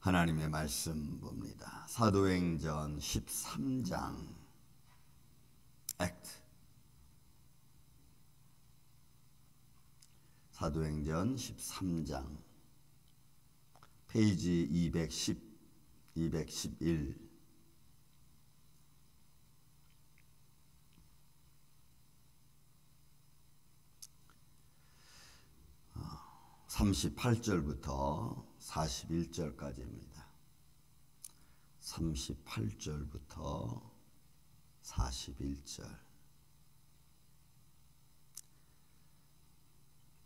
하나님의 말씀 봅니다. 사도행전 13장 액트. 사도행전 13장 페이지 210, 211 38절부터 41절까지입니다. 38절부터 41절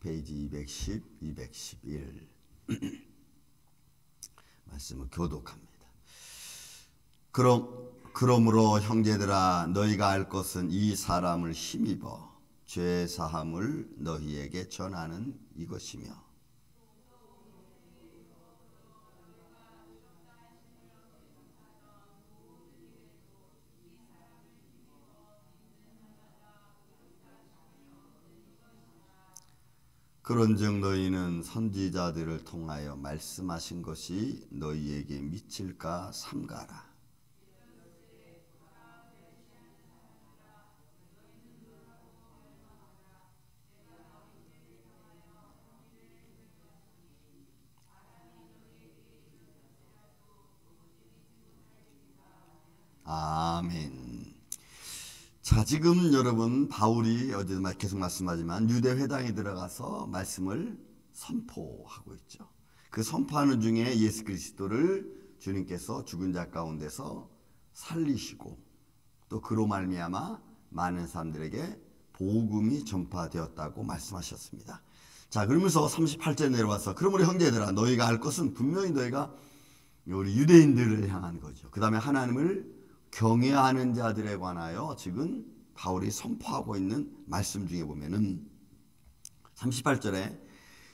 페이지 210, 211 말씀을 교독합니다. 그러므로 형제들아 너희가 알 것은 이 사람을 힘입어 죄 사함을 너희에게 전하는 이것이며 그런즉 너희는 선지자들을 통하여 말씀하신 것이 너희에게 미칠까 삼가라. 아멘. 자, 지금 여러분 바울이 어제도 계속 말씀하지만 유대 회당에 들어가서 말씀을 선포하고 있죠. 그 선포하는 중에 예수 그리스도를 주님께서 죽은 자 가운데서 살리시고 또 그로 말미암아 많은 사람들에게 복음이 전파되었다고 말씀하셨습니다. 자, 그러면서 38절 내려와서 그러므로 형제들아 너희가 알 것은 분명히 너희가 우리 유대인들을 향한 거죠. 그 다음에 하나님을 경외하는 자들에 관하여 지금 바울이 선포하고 있는 말씀 중에 보면은 38절에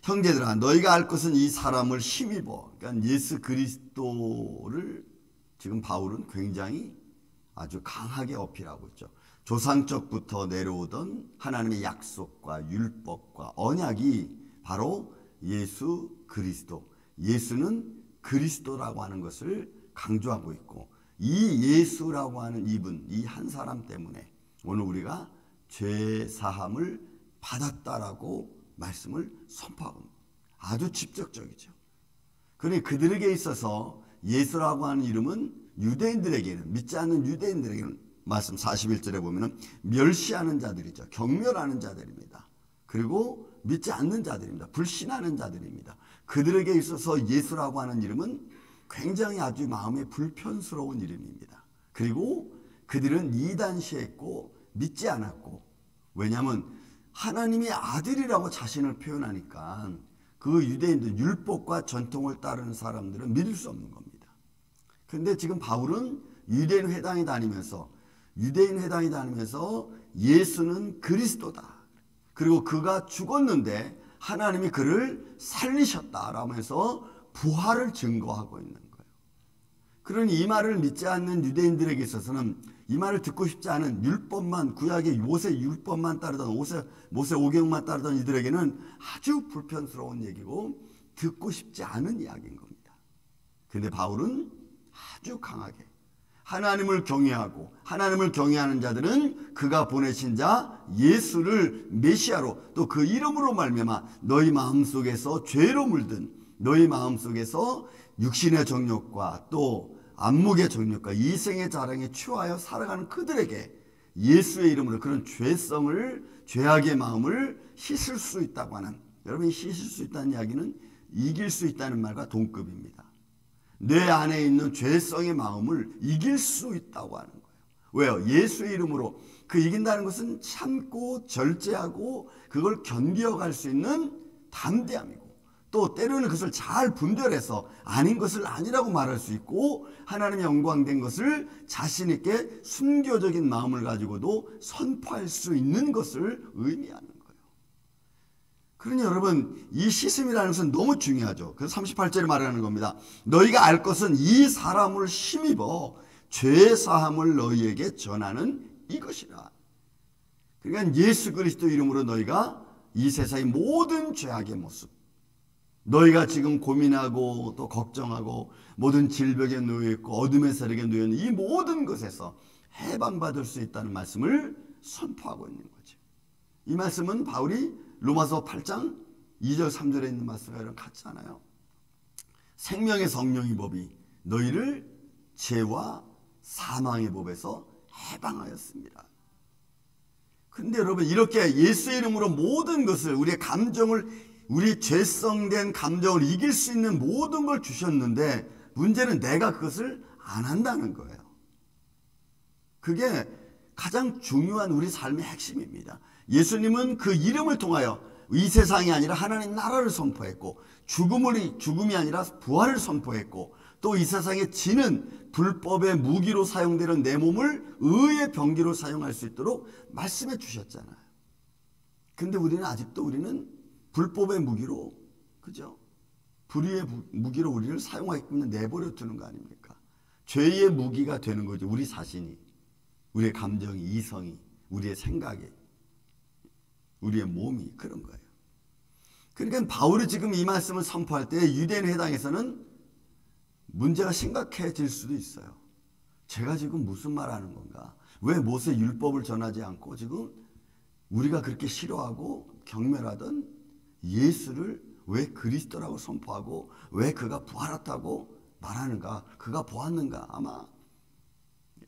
형제들아 너희가 알 것은 이 사람을 힘입어, 그러니까 예수 그리스도를 지금 바울은 굉장히 아주 강하게 어필하고 있죠. 조상적부터 내려오던 하나님의 약속과 율법과 언약이 바로 예수 그리스도, 예수는 그리스도라고 하는 것을 강조하고 있고 이 예수라고 하는 이분, 이 한 사람 때문에 오늘 우리가 죄 사함을 받았다라고 말씀을 선포하고 있습니다. 아주 직접적이죠. 그러니 그들에게 있어서 예수라고 하는 이름은 유대인들에게는, 믿지 않는 유대인들에게는 말씀 41절에 보면은 멸시하는 자들이죠. 경멸하는 자들입니다. 그리고 믿지 않는 자들입니다. 불신하는 자들입니다. 그들에게 있어서 예수라고 하는 이름은 굉장히 아주 마음에 불편스러운 이름입니다. 그리고 그들은 이단시했고 믿지 않았고, 왜냐하면 하나님의 아들이라고 자신을 표현하니까 그 유대인들 율법과 전통을 따르는 사람들은 믿을 수 없는 겁니다. 그런데 지금 바울은 유대인 회당에 다니면서 예수는 그리스도다, 그리고 그가 죽었는데 하나님이 그를 살리셨다라고 해서 부활을 증거하고 있는 거예요. 그러니 이 말을 믿지 않는 유대인들에게 있어서는 이 말을 듣고 싶지 않은 율법만, 구약의 모세 율법만 따르던 모세 오경만 따르던 이들에게는 아주 불편스러운 얘기고 듣고 싶지 않은 이야기인 겁니다. 그런데 바울은 아주 강하게 하나님을 경외하고 하나님을 경외하는 자들은 그가 보내신 자 예수를 메시아로, 또 그 이름으로 말미암아 너희 마음속에서 죄로 물든, 너희 마음속에서 육신의 정욕과 또 안목의 정욕과 이생의 자랑에 취하여 살아가는 그들에게 예수의 이름으로 그런 죄악의 마음을 씻을 수 있다고 하는, 여러분이 씻을 수 있다는 이야기는 이길 수 있다는 말과 동급입니다. 내 안에 있는 죄성의 마음을 이길 수 있다고 하는 거예요. 왜요? 예수의 이름으로. 그 이긴다는 것은 참고 절제하고 그걸 견뎌갈 수 있는 담대함이고, 또 때로는 그것을 잘 분별해서 아닌 것을 아니라고 말할 수 있고 하나님의 영광된 것을 자신 있게 순교적인 마음을 가지고도 선포할 수 있는 것을 의미하는 거예요. 그러니 여러분, 이 씻음이라는 것은 너무 중요하죠. 그래서 38절에 말하는 겁니다. 너희가 알 것은 이 사람을 힘입어 죄 사함을 너희에게 전하는 이것이라. 그러니까 예수 그리스도 이름으로 너희가 이 세상의 모든 죄악의 모습, 너희가 지금 고민하고 또 걱정하고 모든 질병에 놓여 있고 어둠의 세력에 놓여 있는 이 모든 것에서 해방받을 수 있다는 말씀을 선포하고 있는 거죠. 이 말씀은 바울이 로마서 8장 2절 3절에 있는 말씀과 같지 않아요? 생명의 성령의 법이 너희를 죄와 사망의 법에서 해방하였습니다. 근데 여러분, 이렇게 예수의 이름으로 모든 것을, 우리의 감정을, 우리 죄성된 감정을 이길 수 있는 모든 걸 주셨는데 문제는 내가 그것을 안 한다는 거예요. 그게 가장 중요한 우리 삶의 핵심입니다. 예수님은 그 이름을 통하여 이 세상이 아니라 하나님 나라를 선포했고, 죽음이 아니라 부활을 선포했고, 또 이 세상에 지는 불법의 무기로 사용되는 내 몸을 의의 병기로 사용할 수 있도록 말씀해 주셨잖아요. 근데 우리는 불법의 무기로, 그죠? 불의의 무기로 우리를 사용하게끔 내버려 두는 거 아닙니까? 죄의 무기가 되는 거죠. 우리 자신이, 우리의 감정이, 이성이, 우리의 생각이, 우리의 몸이 그런 거예요. 그러니까 바울이 지금 이 말씀을 선포할 때 유대인 회당에서는 문제가 심각해질 수도 있어요. 제가 지금 무슨 말하는 건가? 왜 모세 율법을 전하지 않고 지금 우리가 그렇게 싫어하고 경멸하던 예수를 왜 그리스도라고 선포하고 왜 그가 부활했다고 말하는가? 그가 보았는가? 아마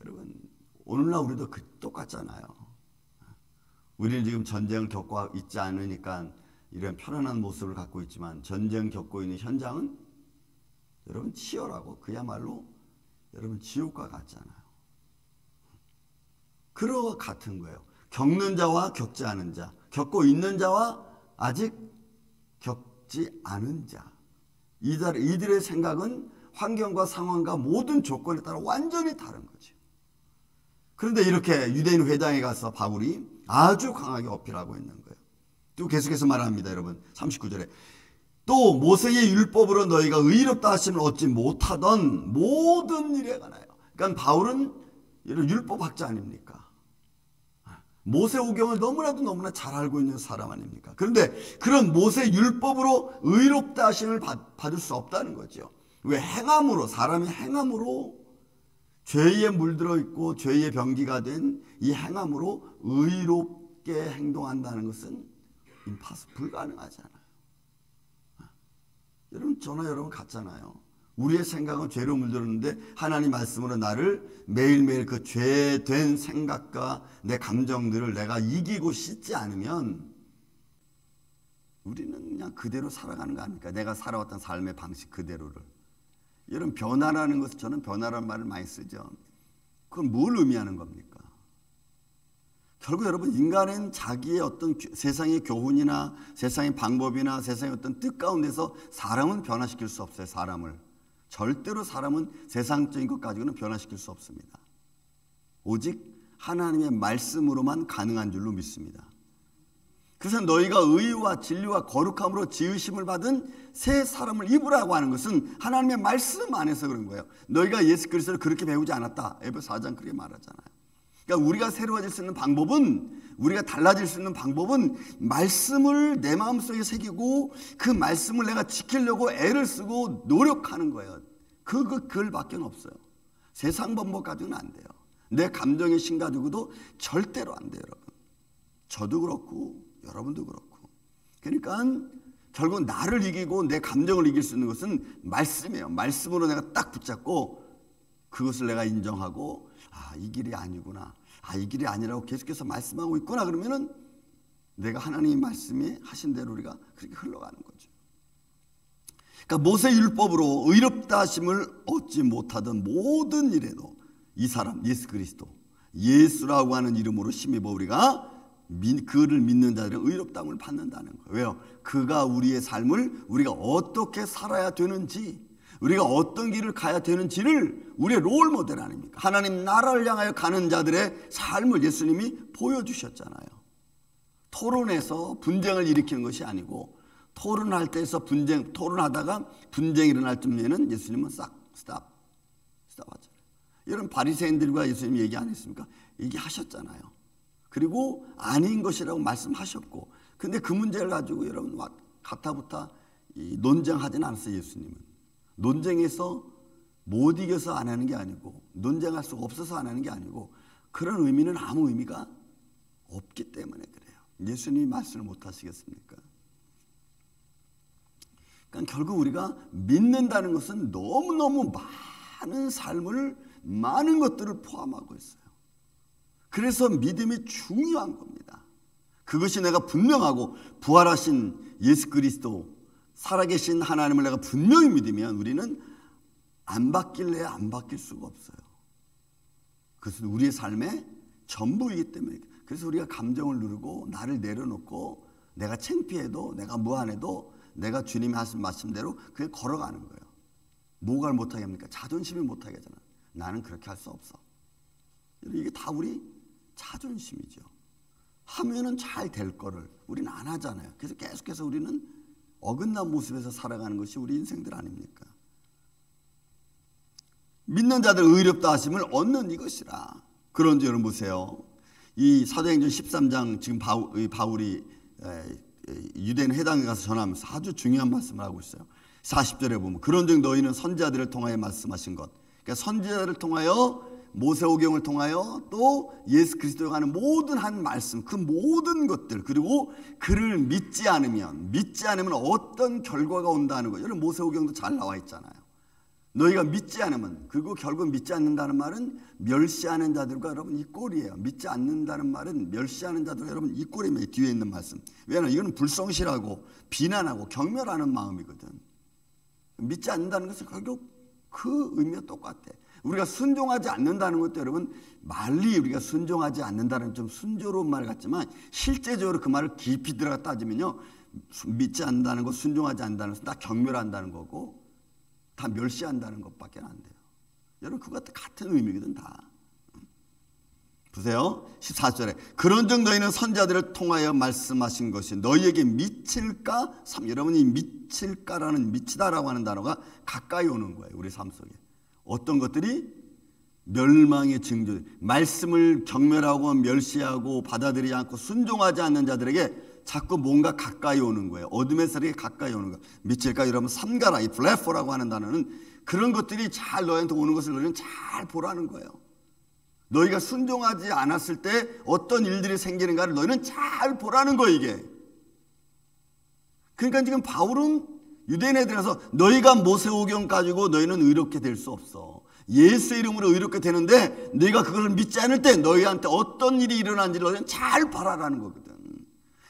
여러분, 오늘날 우리도 똑같잖아요. 우리는 지금 전쟁을 겪고 있지 않으니까 이런 편안한 모습을 갖고 있지만, 전쟁 겪고 있는 현장은 여러분 치열하고 그야말로 여러분 지옥과 같잖아요. 그런 것 같은 거예요. 겪는 자와 겪지 않은 자, 겪고 있는 자와 아직 겪지 않은 자, 이들의 생각은 환경과 상황과 모든 조건에 따라 완전히 다른 거죠. 그런데 이렇게 유대인 회당에 가서 바울이 아주 강하게 어필하고 있는 거예요. 또 계속해서 말합니다. 여러분 39절에 또 모세의 율법으로 너희가 의롭다 하심을 얻지 못하던 모든 일에 관하여. 그러니까 바울은 율법학자 아닙니까? 모세오경을 너무나 잘 알고 있는 사람 아닙니까? 그런데 그런 모세 율법으로 의롭다 하심을 받을 수 없다는 거죠. 왜? 행함으로, 사람이 행함으로 죄에 물들어 있고 죄의 병기가 된 이 행함으로 의롭게 행동한다는 것은 불가능하잖아요. 여러분, 저나 여러분 같잖아요. 우리의 생각은 죄로 물들었는데 하나님 말씀으로 나를 매일매일 그 죄된 생각과 내 감정들을 내가 이기고 씻지 않으면 우리는 그냥 그대로 살아가는 거 아닙니까? 내가 살아왔던 삶의 방식 그대로를. 여러분, 변화라는 것을, 저는 변화라는 말을 많이 쓰죠. 그건 뭘 의미하는 겁니까? 결국 여러분, 인간은 자기의 어떤 세상의 교훈이나 세상의 방법이나 세상의 어떤 뜻 가운데서 사람은 변화시킬 수 없어요. 사람을. 절대로 사람은 세상적인 것 가지고는 변화시킬 수 없습니다. 오직 하나님의 말씀으로만 가능한 줄로 믿습니다. 그래서 너희가 의와 진리와 거룩함으로 지으심을 받은 새 사람을 입으라고 하는 것은 하나님의 말씀 안에서 그런 거예요. 너희가 예수 그리스도를 그렇게 배우지 않았다. 에베소 4장 그렇게 말하잖아요. 그러니까 우리가 새로워질 수 있는 방법은, 우리가 달라질 수 있는 방법은 말씀을 내 마음속에 새기고 그 말씀을 내가 지키려고 애를 쓰고 노력하는 거예요. 그걸밖에 없어요. 세상 방법 가지고는 안 돼요. 내 감정의 신 가지고도 절대로 안 돼요, 여러분. 저도 그렇고 여러분도 그렇고. 그러니까 결국 나를 이기고 내 감정을 이길 수 있는 것은 말씀이에요. 말씀으로 내가 딱 붙잡고 그것을 내가 인정하고, 아, 이 길이 아니구나, 아, 이 길이 아니라고 계속해서 말씀하고 있구나, 그러면은 내가 하나님의 말씀이 하신 대로 우리가 그렇게 흘러가는 거죠. 그러니까 모세 율법으로 의롭다 하심을 얻지 못하던 모든 일에도 이 사람 예수 그리스도, 예수라고 하는 이름으로 힘입어 우리가 그를 믿는 자들은 의롭다함을 받는다는 거예요. 왜요? 그가 우리의 삶을, 우리가 어떻게 살아야 되는지, 우리가 어떤 길을 가야 되는지를 우리의 롤 모델 아닙니까? 하나님 나라를 향하여 가는 자들의 삶을 예수님이 보여주셨잖아요. 토론에서 분쟁을 일으키는 것이 아니고, 토론할 때에서 토론하다가 분쟁이 일어날 쯤에는 예수님은 스탑 하잖아요. 이런 바리새인들과 예수님이 얘기 안 했습니까? 얘기하셨잖아요. 그리고 아닌 것이라고 말씀하셨고, 근데 그 문제를 가지고 여러분 가타부타 논쟁하지는 않았어요. 예수님은 논쟁에서 못 이겨서 안 하는 게 아니고, 논쟁할 수가 없어서 안 하는 게 아니고, 그런 의미는 아무 의미가 없기 때문에 그래요. 예수님이 말씀을 못 하시겠습니까? 그러니까 결국 우리가 믿는다는 것은 너무너무 많은 삶을, 많은 것들을 포함하고 있어요. 그래서 믿음이 중요한 겁니다. 그것이 내가 분명하고 부활하신 예수 그리스도, 살아계신 하나님을 내가 분명히 믿으면 우리는 안 바뀔래야 안 바뀔 수가 없어요. 그것은 우리의 삶의 전부이기 때문에. 그래서 우리가 감정을 누르고 나를 내려놓고 내가 창피해도, 내가 무안해도 내가 주님이 하신 말씀대로 그게 걸어가는 거예요. 뭐가 못하게 합니까? 자존심이 못하게 하잖아. 나는 그렇게 할 수 없어. 이게 다 우리 자존심이죠. 하면은 잘 될 거를 우리는 안 하잖아요. 그래서 계속해서 우리는 어긋난 모습에서 살아가는 것이 우리 인생들 아닙니까? 믿는 자들 의롭다 하심을 얻는 이것이라. 그런지 여러분 보세요. 이 사도행전 13장 지금 바울이 유대인 회당에 가서 전하면서 아주 중요한 말씀을 하고 있어요. 40절에 보면 그런즉 너희는 선지자들을 통하여 말씀하신 것, 그러니까 선지자들을 통하여, 모세오경을 통하여, 또 예수 그리스도가 하는 모든 한 말씀, 그 모든 것들, 그리고 그를 믿지 않으면 어떤 결과가 온다는 거예요. 여러분 모세오경도 잘 나와 있잖아요. 너희가 믿지 않으면, 그리고 결국 믿지 않는다는 말은 멸시하는 자들과 여러분 이 꼴이에요. 믿지 않는다는 말은 멸시하는 자들과 여러분 이 꼴입니다. 뒤에 있는 말씀. 왜냐하면 이거는 불성실하고 비난하고 경멸하는 마음이거든. 믿지 않는다는 것은 결국 그 의미와 똑같아. 우리가 순종하지 않는다는 것도 여러분 말리 우리가 순종하지 않는다는 좀 순조로운 말 같지만 실제적으로 그 말을 깊이 들어가 따지면요, 믿지 않는다는 것, 순종하지 않는다는 것은 다 경멸한다는 거고 다 멸시한다는 것밖에 안 돼요. 여러분 그것과 같은 의미거든 다. 보세요. 14절에 그런즉 너희는 선자들을 통하여 말씀하신 것이 너희에게 미칠까? 여러분이 미칠까라는, 미치다라고 하는 단어가 가까이 오는 거예요. 우리 삶 속에 어떤 것들이 멸망의 징조, 말씀을 경멸하고 멸시하고 받아들이지 않고 순종하지 않는 자들에게 자꾸 뭔가 가까이 오는 거예요. 어둠의 세력이 가까이 오는 거예요. 미칠까? 여러분 삼가라, 이 블레포라고 하는 단어는 그런 것들이 잘 너희한테 오는 것을 너희는 잘 보라는 거예요. 너희가 순종하지 않았을 때 어떤 일들이 생기는가를 너희는 잘 보라는 거예요, 이게. 그러니까 지금 바울은 유대인 애들에서 너희가 모세오경 가지고 너희는 의롭게 될 수 없어. 예수 이름으로 의롭게 되는데 너희가 그걸 믿지 않을 때 너희한테 어떤 일이 일어난지를 너희는 잘 봐라라는 거거든.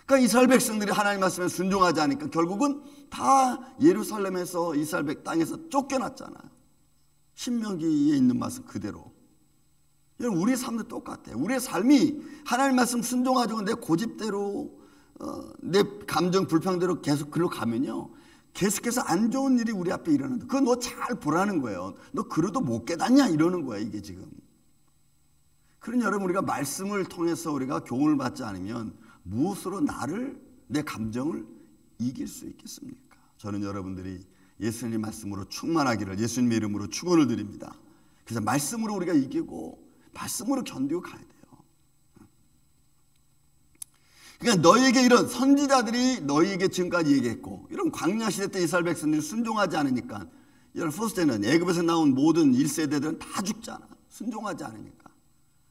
그러니까 이스라엘 백성들이 하나님 말씀에 순종하지 않으니까 결국은 다 예루살렘에서 이스라엘 땅에서 쫓겨났잖아요. 신명기에 있는 말씀 그대로. 여러분 우리의 삶도 똑같아요. 우리의 삶이 하나님 말씀 순종하고 내 고집대로 내 감정 불평대로 계속 글로 가면요, 계속해서 안 좋은 일이 우리 앞에 일어난다. 그거 너 잘 보라는 거예요. 너 그래도 못 깨닫냐 이러는 거예요, 이게 지금. 그러니 여러분 우리가 말씀을 통해서 우리가 교훈을 받지 않으면 무엇으로 나를, 내 감정을 이길 수 있겠습니까? 저는 여러분들이 예수님 말씀으로 충만하기를 예수님의 이름으로 축원을 드립니다. 그래서 말씀으로 우리가 이기고 말씀으로 견디고 가야 돼요. 그러니까 너희에게 이런 선지자들이 너희에게 지금까지 얘기했고, 이런 광야 시대 때 이스라엘 백성들이 순종하지 않으니까, 이런 포스트는 애굽에서 나온 모든 1세대들은 다 죽잖아. 순종하지 않으니까.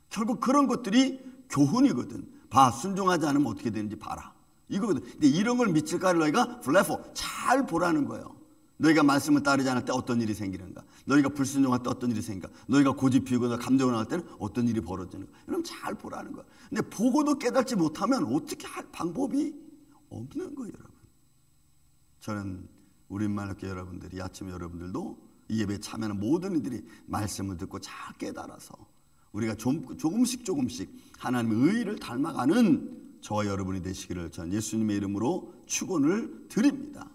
결국 그런 것들이 교훈이거든. 봐, 순종하지 않으면 어떻게 되는지 봐라. 이거거든. 근데 이런 걸 미칠까를 너희가 블레포 잘 보라는 거예요. 너희가 말씀을 따르지 않을 때 어떤 일이 생기는가, 너희가 불순종할 때 어떤 일이 생기는가, 너희가 고집 피우고 감정을 나올 때는 어떤 일이 벌어지는가, 이런 잘 보라는 거야. 근데 보고도 깨닫지 못하면 어떻게 할 방법이 없는 거예요, 여러분. 저는 우리말학교 여러분들이, 아침에 여러분들도 이 예배에 참여하는 모든 이들이 말씀을 듣고 잘 깨달아서 우리가 조금씩 하나님의 의를 닮아가는 저와 여러분이 되시기를 전 예수님의 이름으로 축원을 드립니다.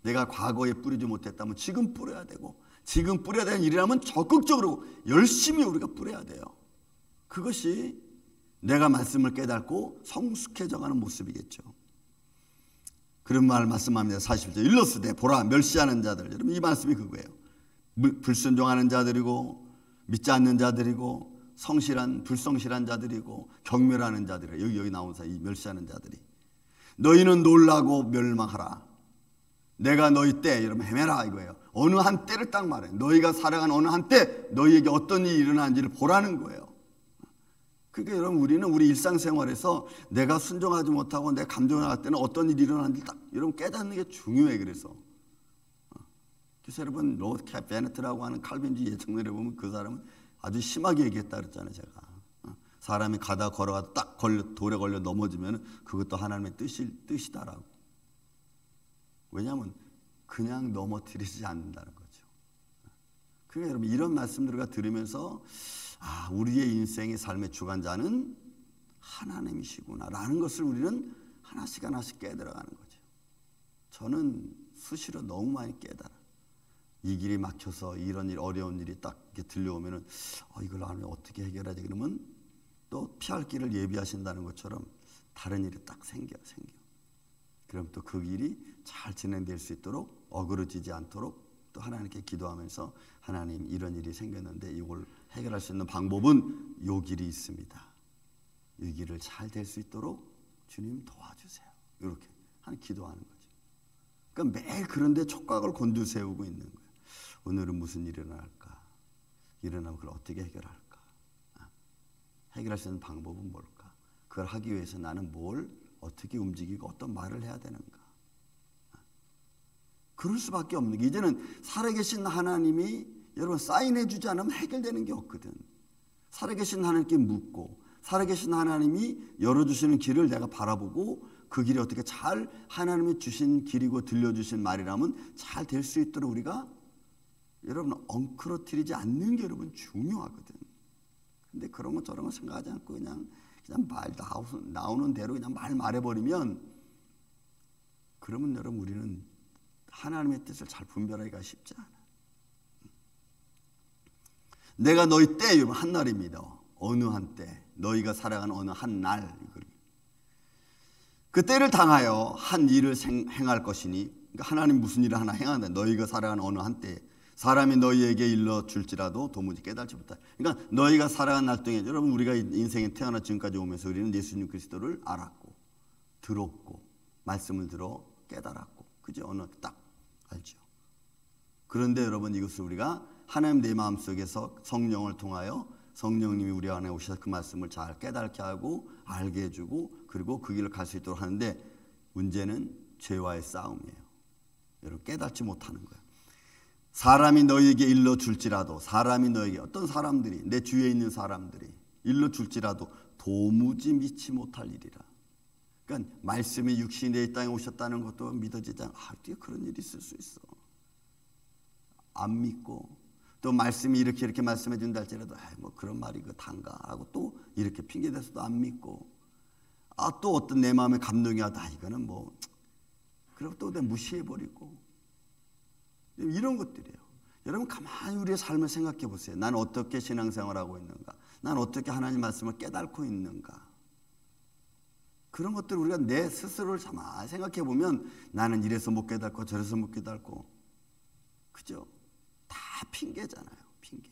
내가 과거에 뿌리지 못했다면 지금 뿌려야 되고, 지금 뿌려야 되는 일이라면 적극적으로 열심히 우리가 뿌려야 돼요. 그것이 내가 말씀을 깨닫고 성숙해져가는 모습이겠죠. 그런 말 말씀합니다. 40절 일러스되 보라 멸시하는 자들. 여러분 이 말씀이 그거예요. 불순종하는 자들이고 믿지 않는 자들이고 불성실한 자들이고 경멸하는 자들이에요. 여기 나온 이 멸시하는 자들이. 너희는 놀라고 멸망하라. 내가 너희 때 여러분 헤매라 이거예요. 어느 한 때를 딱 말해요. 너희가 살아간 어느 한때 너희에게 어떤 일이 일어나는지를 보라는 거예요. 그러니까 여러분 우리는 우리 일상생활에서 내가 순종하지 못하고 내 감정을 할 때는 어떤 일이 일어나는지 딱 여러분 깨닫는 게 중요해. 그래서 여러분 로드 베네트라고 하는 칼빈주의 예정론에 보면 그 사람은 아주 심하게 얘기했다 그랬잖아요. 제가 사람이 가다 걸어가다 딱 돌에 걸려 넘어지면 그것도 하나님의 뜻이다라고. 왜냐하면 그냥 넘어뜨리지 않는다는 거죠. 그러니까 여러분 이런 말씀들을 들으면서 우리의 인생의 삶의 주관자는 하나님이시구나라는 것을 우리는 하나씩 하나씩 깨달아가는 거죠. 저는 수시로 너무 많이 깨달아. 이 길이 막혀서 이런 일 어려운 일이 딱 이렇게 들려오면은 이걸 하면 어떻게 해결하지? 그러면 또 피할 길을 예비하신다는 것처럼 다른 일이 딱 생겨. 그럼 또 그 길이 잘 진행될 수 있도록 어그러지지 않도록 또 하나님께 기도하면서 하나님 이런 일이 생겼는데 이걸 해결할 수 있는 방법은 요 길이 있습니다. 이 길을 잘 될 수 있도록 주님 도와주세요. 이렇게 기도하는 거죠. 그러니까 매일 그런데 촉각을 곤두세우고 있는 거예요. 오늘은 무슨 일이 일어날까? 일어나면 그걸 어떻게 해결할까? 해결할 수 있는 방법은 뭘까? 그걸 하기 위해서 나는 뭘 어떻게 움직이고 어떤 말을 해야 되는가? 그럴 수밖에 없는 게 이제는 살아계신 하나님이 여러분 사인해 주지 않으면 해결되는 게 없거든. 살아계신 하나님께 묻고 살아계신 하나님이 열어주시는 길을 내가 바라보고 그 길이 어떻게 잘 하나님이 주신 길이고 들려주신 말이라면 잘 될 수 있도록 우리가 여러분 엉클어뜨리지 않는 게 여러분 중요하거든. 근데 그런 거 저런 거 생각하지 않고 그냥 말 나오는 대로 그냥 말해버리면 그러면 여러분 우리는 하나님의 뜻을 잘 분별하기가 쉽지 않아. 내가 너희 때 여러분 한 날입니다. 어느 한때 너희가 살아가는 어느 한 날 그 때를 당하여 한 일을 행할 것이니 그러니까 하나님 무슨 일을 하나 행한다. 너희가 살아가는 어느 한때 사람이 너희에게 일러 줄지라도 도무지 깨달지 못할. 그러니까 너희가 살아간 날 동안 여러분 우리가 인생에 태어나 지금까지 오면서 우리는 예수님 그리스도를 알았고 들었고 말씀을 들어 깨달았고 그죠? 어느 딱 알죠. 그런데 여러분 이것을 우리가 하나님 내 마음속에서 성령을 통하여 성령님이 우리 안에 오셔서 그 말씀을 잘 깨닫게 하고 알게 해주고 그리고 그 길을 갈 수 있도록 하는데 문제는 죄와의 싸움이에요. 여러분 깨닫지 못하는 거예요. 사람이 너희에게 일러줄지라도 사람이 너에게 어떤 사람들이 내 주위에 있는 사람들이 일러줄지라도 도무지 믿지 못할 일이라. 그러니까 말씀이 육신이 내 땅에 오셨다는 것도 믿어지지 않아. 어떻게 그런 일이 있을 수 있어. 안 믿고 또 말씀이 이렇게 말씀해 준다 할지라도 뭐 그런 말이 그 단가 하고 또 이렇게 핑계대서도 안 믿고 또 어떤 내 마음에 감동이 와도 이거는 뭐 그리고 또 내가 무시해버리고 이런 것들이에요. 여러분 가만히 우리의 삶을 생각해 보세요. 난 어떻게 신앙생활하고 있는가? 난 어떻게 하나님 말씀을 깨닫고 있는가? 그런 것들을 우리가 내 스스로를 가만히 생각해 보면 나는 이래서 못 깨닫고 저래서 못 깨닫고 그죠? 다 핑계잖아요. 핑계.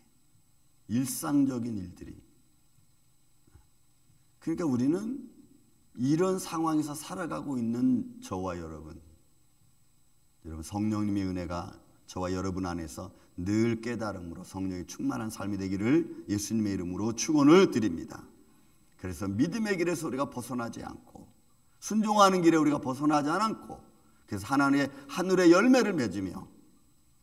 일상적인 일들이. 그러니까 우리는 이런 상황에서 살아가고 있는 저와 여러분 성령님의 은혜가 저와 여러분 안에서 늘 깨달음으로 성령이 충만한 삶이 되기를 예수님의 이름으로 축원을 드립니다. 그래서 믿음의 길에서 우리가 벗어나지 않고 순종하는 길에 우리가 벗어나지 않고 그래서 하늘의 열매를 맺으며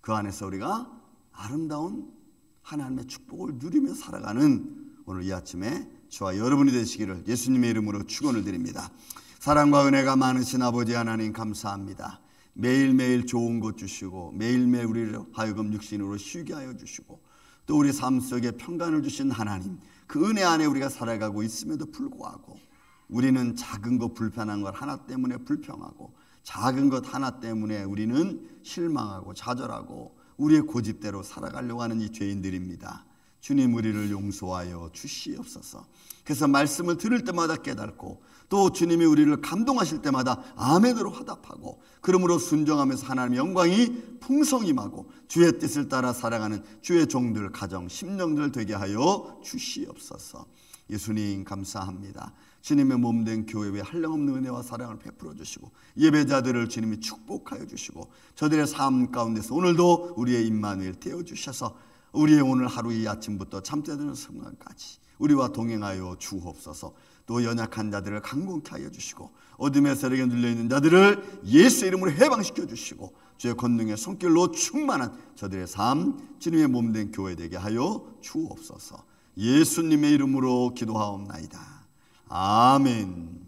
그 안에서 우리가 아름다운 하나님의 축복을 누리며 살아가는 오늘 이 아침에 저와 여러분이 되시기를 예수님의 이름으로 축원을 드립니다. 사랑과 은혜가 많으신 아버지 하나님 감사합니다. 매일매일 좋은 것 주시고 매일매일 우리를 하여금 육신으로 쉬게 하여 주시고 또 우리 삶 속에 평강을 주신 하나님 그 은혜 안에 우리가 살아가고 있음에도 불구하고 우리는 작은 것 불편한 것 하나 때문에 불평하고 작은 것 하나 때문에 우리는 실망하고 좌절하고 우리의 고집대로 살아가려고 하는 이 죄인들입니다. 주님 우리를 용서하여 주시옵소서. 그래서 말씀을 들을 때마다 깨닫고 또 주님이 우리를 감동하실 때마다 아멘으로 화답하고 그러므로 순종하면서 하나님의 영광이 풍성임하고 주의 뜻을 따라 살아가는 주의 종들 가정 심령들 되게 하여 주시옵소서. 예수님 감사합니다. 주님의 몸된 교회에 한량없는 은혜와 사랑을 베풀어 주시고 예배자들을 주님이 축복하여 주시고 저들의 삶 가운데서 오늘도 우리의 임마누엘 되어 주셔서 우리의 오늘 하루 이 아침부터 잠자 드는 순간까지 우리와 동행하여 주옵소서. 또 연약한 자들을 강건케 하여 주시고 어둠의 세력에 눌려있는 자들을 예수 이름으로 해방시켜 주시고 주의 권능의 손길로 충만한 저들의 삶 주님의 몸된 교회 되게 하여 주옵소서. 예수님의 이름으로 기도하옵나이다. 아멘.